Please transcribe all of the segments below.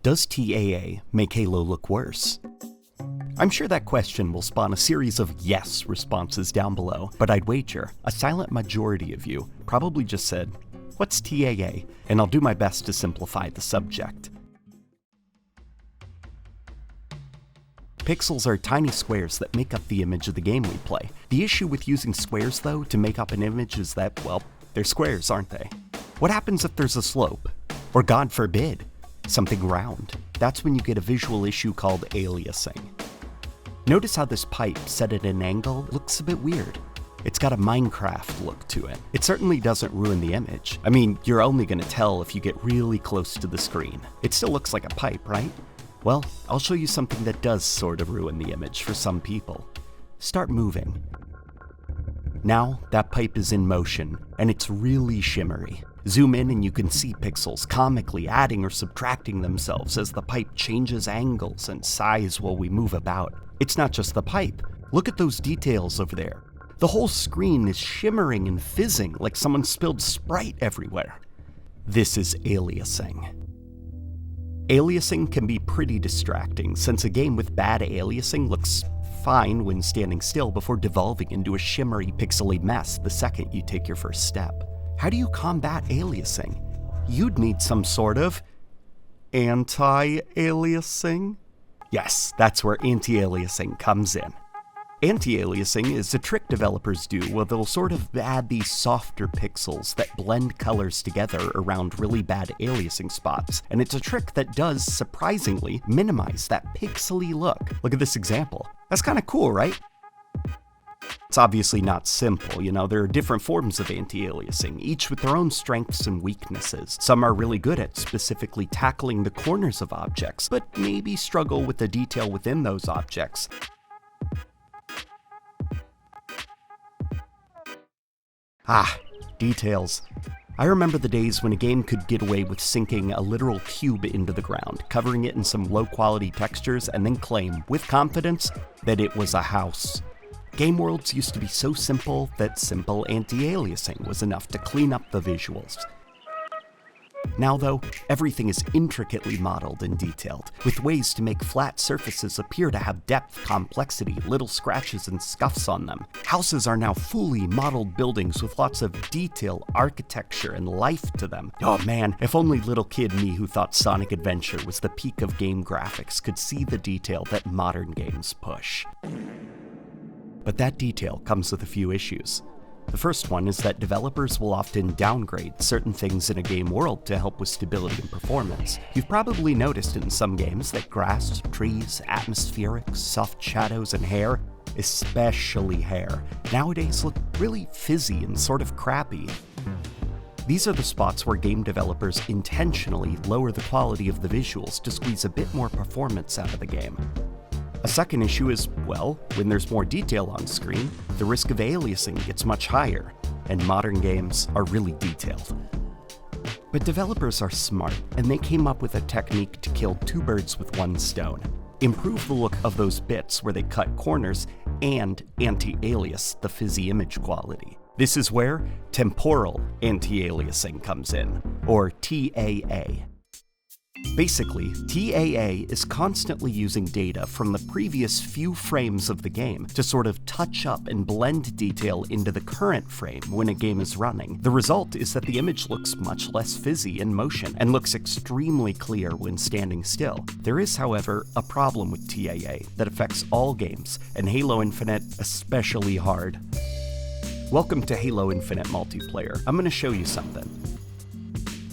Does TAA make Halo look worse? I'm sure that question will spawn a series of yes responses down below, but I'd wager a silent majority of you probably just said, "What's TAA?" And I'll do my best to simplify the subject. Pixels are tiny squares that make up the image of the game we play. The issue with using squares, though, to make up an image is that, well, they're squares, aren't they? What happens if there's a slope? Or, God forbid, something round? That's when you get a visual issue called aliasing. Notice how this pipe, set at an angle, looks a bit weird. It's got a Minecraft look to it. It certainly doesn't ruin the image. I mean, you're only going to tell if you get really close to the screen. It still looks like a pipe, right? Well, I'll show you something that does sort of ruin the image for some people. Start moving. Now, that pipe is in motion, and it's really shimmery. Zoom in and you can see pixels comically adding or subtracting themselves as the pipe changes angles and size while we move about. It's not just the pipe. Look at those details over there. The whole screen is shimmering and fizzing like someone spilled Sprite everywhere. This is aliasing. Aliasing can be pretty distracting, since a game with bad aliasing looks fine when standing still before devolving into a shimmery, pixely mess the second you take your first step. How do you combat aliasing? You'd need some sort of anti-aliasing? Yes, that's where anti-aliasing comes in. Anti-aliasing is a trick developers do where they'll sort of add these softer pixels that blend colors together around really bad aliasing spots, and it's a trick that does, surprisingly, minimize that pixely look. Look at this example. That's kind of cool, right? It's obviously not simple, there are different forms of anti-aliasing, each with their own strengths and weaknesses. Some are really good at specifically tackling the corners of objects, but maybe struggle with the detail within those objects. Details. I remember the days when a game could get away with sinking a literal cube into the ground, covering it in some low-quality textures, and then claim, with confidence, that it was a house. Game worlds used to be so simple that simple anti-aliasing was enough to clean up the visuals. Now, though, everything is intricately modeled and detailed, with ways to make flat surfaces appear to have depth, complexity, little scratches and scuffs on them. Houses are now fully modeled buildings with lots of detail, architecture, and life to them. Oh man, if only little kid me who thought Sonic Adventure was the peak of game graphics could see the detail that modern games push. But that detail comes with a few issues. The first one is that developers will often downgrade certain things in a game world to help with stability and performance. You've probably noticed in some games that grass, trees, atmospherics, soft shadows, and hair, especially hair, nowadays look really fizzy and sort of crappy. These are the spots where game developers intentionally lower the quality of the visuals to squeeze a bit more performance out of the game. A second issue is, well, when there's more detail on screen, the risk of aliasing gets much higher, and modern games are really detailed. But developers are smart, and they came up with a technique to kill two birds with one stone. Improve the look of those bits where they cut corners, and anti-alias the fizzy image quality. This is where Temporal Anti Aliasing comes in, or TAA. Basically, TAA is constantly using data from the previous few frames of the game to sort of touch up and blend detail into the current frame when a game is running. The result is that the image looks much less fizzy in motion and looks extremely clear when standing still. There is, however, a problem with TAA that affects all games, and Halo Infinite especially hard. Welcome to Halo Infinite Multiplayer. I'm going to show you something.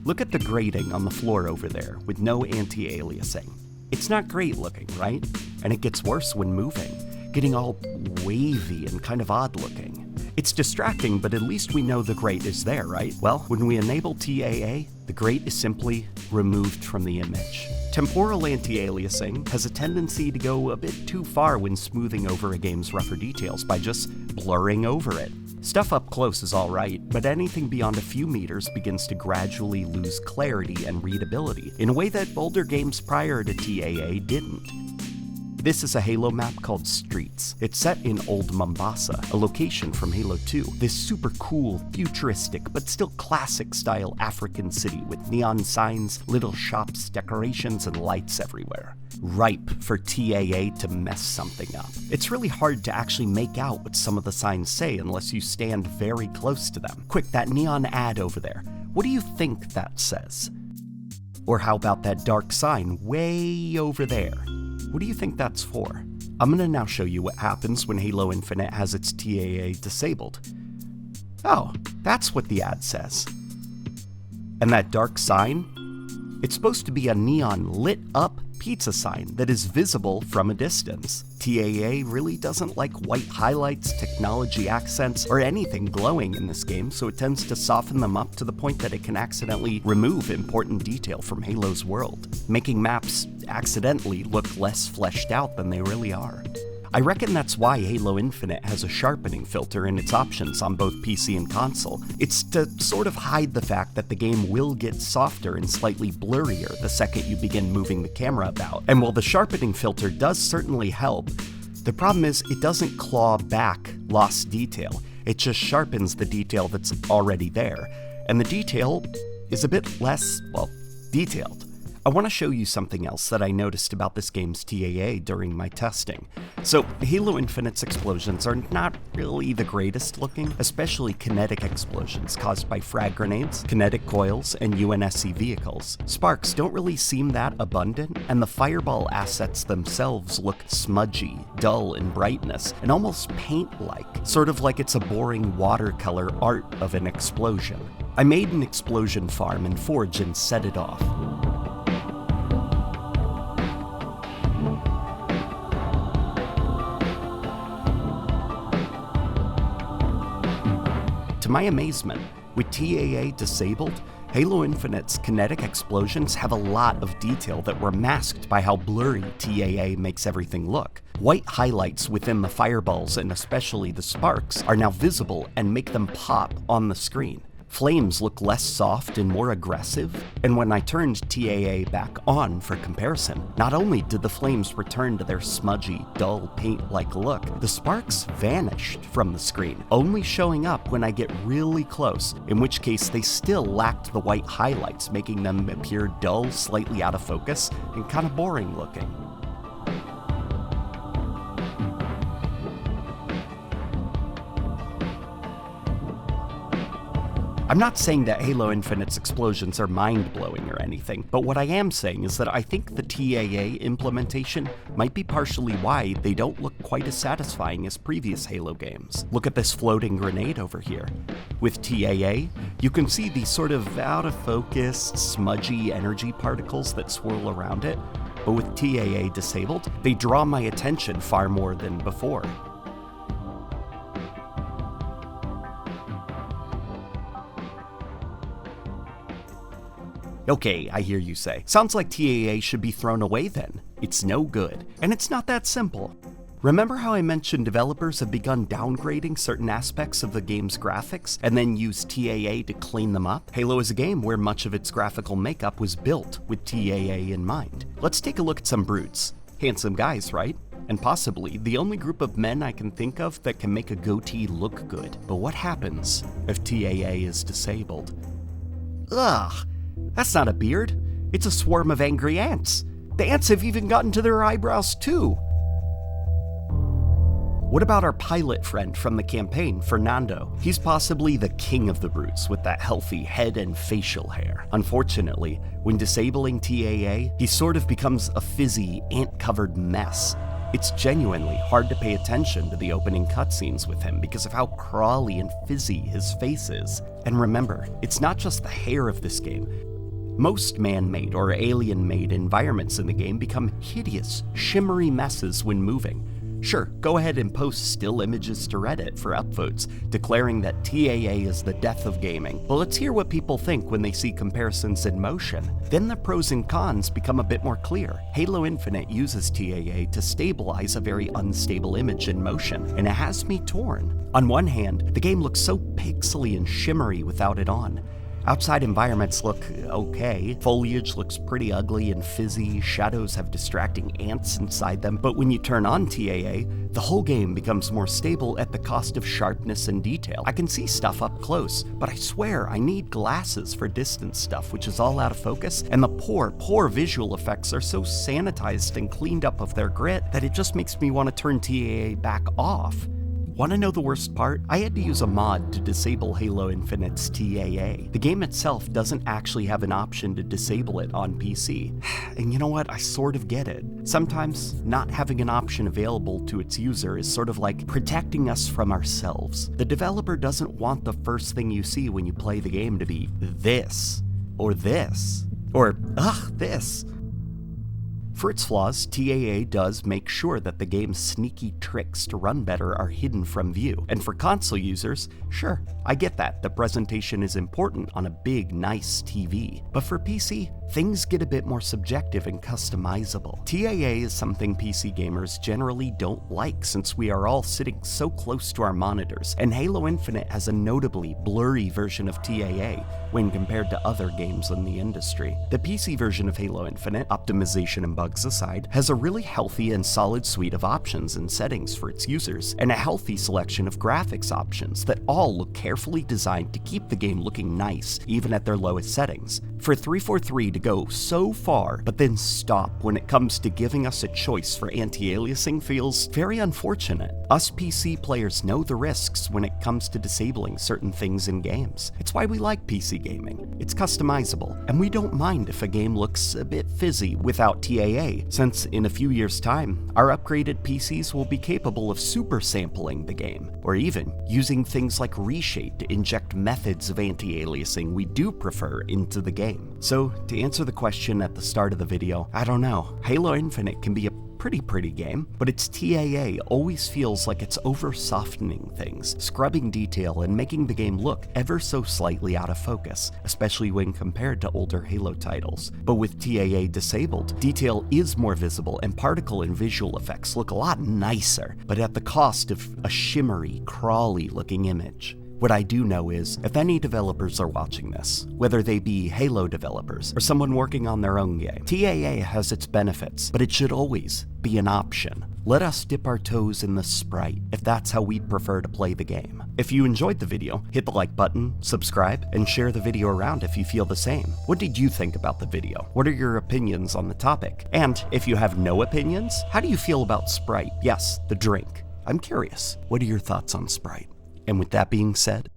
Look at the grating on the floor over there with no anti-aliasing. It's not great looking, right? And it gets worse when moving, getting all wavy and kind of odd looking. It's distracting, but at least we know the grate is there, right? Well, when we enable TAA, the grate is simply removed from the image. Temporal anti-aliasing has a tendency to go a bit too far when smoothing over a game's rougher details by just blurring over it. Stuff up close is alright, but anything beyond a few meters begins to gradually lose clarity and readability in a way that older games prior to TAA didn't. This is a Halo map called Streets. It's set in Old Mombasa, a location from Halo 2. This super cool, futuristic, but still classic style African city with neon signs, little shops, decorations, and lights everywhere. Ripe for TAA to mess something up. It's really hard to actually make out what some of the signs say unless you stand very close to them. Quick, that neon ad over there. What do you think that says? Or how about that dark sign way over there? What do you think that's for? I'm gonna now show you what happens when Halo Infinite has its TAA disabled. Oh, that's what the ad says. And that dark sign? It's supposed to be a neon lit up pizza sign that is visible from a distance. TAA really doesn't like white highlights, technology accents, or anything glowing in this game, so it tends to soften them up to the point that it can accidentally remove important detail from Halo's world, making maps accidentally look less fleshed out than they really are. I reckon that's why Halo Infinite has a sharpening filter in its options on both PC and console. It's to sort of hide the fact that the game will get softer and slightly blurrier the second you begin moving the camera about. And while the sharpening filter does certainly help, the problem is it doesn't claw back lost detail. It just sharpens the detail that's already there. And the detail is a bit less, well, detailed. I want to show you something else that I noticed about this game's TAA during my testing. So, Halo Infinite's explosions are not really the greatest looking, especially kinetic explosions caused by frag grenades, kinetic coils, and UNSC vehicles. Sparks don't really seem that abundant, and the fireball assets themselves look smudgy, dull in brightness, and almost paint-like, sort of like it's a boring watercolor art of an explosion. I made an explosion farm in Forge and set it off. To my amazement, with TAA disabled, Halo Infinite's kinetic explosions have a lot of detail that were masked by how blurry TAA makes everything look. White highlights within the fireballs and especially the sparks are now visible and make them pop on the screen. Flames look less soft and more aggressive, and when I turned TAA back on for comparison, not only did the flames return to their smudgy, dull, paint-like look, the sparks vanished from the screen, only showing up when I get really close, in which case they still lacked the white highlights, making them appear dull, slightly out of focus, and kind of boring looking. I'm not saying that Halo Infinite's explosions are mind-blowing or anything, but what I am saying is that I think the TAA implementation might be partially why they don't look quite as satisfying as previous Halo games. Look at this floating grenade over here. With TAA, you can see these sort of out-of-focus, smudgy energy particles that swirl around it, but with TAA disabled, they draw my attention far more than before. Okay, I hear you say. Sounds like TAA should be thrown away then. It's no good. And it's not that simple. Remember how I mentioned developers have begun downgrading certain aspects of the game's graphics and then use TAA to clean them up? Halo is a game where much of its graphical makeup was built with TAA in mind. Let's take a look at some brutes. Handsome guys, right? And possibly the only group of men I can think of that can make a goatee look good. But what happens if TAA is disabled? Ugh! That's not a beard. It's a swarm of angry ants. The ants have even gotten to their eyebrows too. What about our pilot friend from the campaign, Fernando? He's possibly the king of the brutes with that healthy head and facial hair. Unfortunately, when disabling TAA, he sort of becomes a fizzy, ant-covered mess. It's genuinely hard to pay attention to the opening cutscenes with him because of how crawly and fizzy his face is. And remember, it's not just the hair of this game. Most man-made or alien-made environments in the game become hideous, shimmery messes when moving. Sure, go ahead and post still images to Reddit for upvotes, declaring that TAA is the death of gaming. But let's hear what people think when they see comparisons in motion. Then the pros and cons become a bit more clear. Halo Infinite uses TAA to stabilize a very unstable image in motion, and it has me torn. On one hand, the game looks so pixely and shimmery without it on. Outside environments look okay. Foliage looks pretty ugly and fizzy, shadows have distracting ants inside them, but when you turn on TAA, the whole game becomes more stable at the cost of sharpness and detail. I can see stuff up close, but I swear I need glasses for distance stuff, which is all out of focus, and the poor visual effects are so sanitized and cleaned up of their grit that it just makes me want to turn TAA back off. Want to know the worst part? I had to use a mod to disable Halo Infinite's TAA. The game itself doesn't actually have an option to disable it on PC. And you know what? I sort of get it. Sometimes not having an option available to its user is sort of like protecting us from ourselves. The developer doesn't want the first thing you see when you play the game to be this, or this, or this. For its flaws, TAA does make sure that the game's sneaky tricks to run better are hidden from view. And for console users, sure, I get that the presentation is important on a big, nice TV. But for PC, things get a bit more subjective and customizable. TAA is something PC gamers generally don't like since we are all sitting so close to our monitors, and Halo Infinite has a notably blurry version of TAA when compared to other games in the industry. The PC version of Halo Infinite, optimization and bugs aside, has a really healthy and solid suite of options and settings for its users, and a healthy selection of graphics options that all look carefully designed to keep the game looking nice, even at their lowest settings. For 343 to go so far, but then stop when it comes to giving us a choice for anti-aliasing feels very unfortunate. Us PC players know the risks when it comes to disabling certain things in games. It's why we like PC gaming. It's customizable, and we don't mind if a game looks a bit fizzy without TAA, since in a few years' time, our upgraded PCs will be capable of super sampling the game, or even using things like Reshade to inject methods of anti-aliasing we do prefer into the game. So, to answer the question at the start of the video, I don't know. Halo Infinite can be a pretty game, but its TAA always feels like it's over-softening things, scrubbing detail and making the game look ever so slightly out of focus, especially when compared to older Halo titles. But with TAA disabled, detail is more visible and particle and visual effects look a lot nicer, but at the cost of a shimmery, crawly-looking image. What I do know is, if any developers are watching this, whether they be Halo developers or someone working on their own game, TAA has its benefits, but it should always be an option. Let us dip our toes in the sprite if that's how we'd prefer to play the game. If you enjoyed the video, hit the like button, subscribe, and share the video around if you feel the same. What did you think about the video? What are your opinions on the topic? And if you have no opinions, how do you feel about Sprite? Yes, the drink. I'm curious. What are your thoughts on Sprite? And with that being said,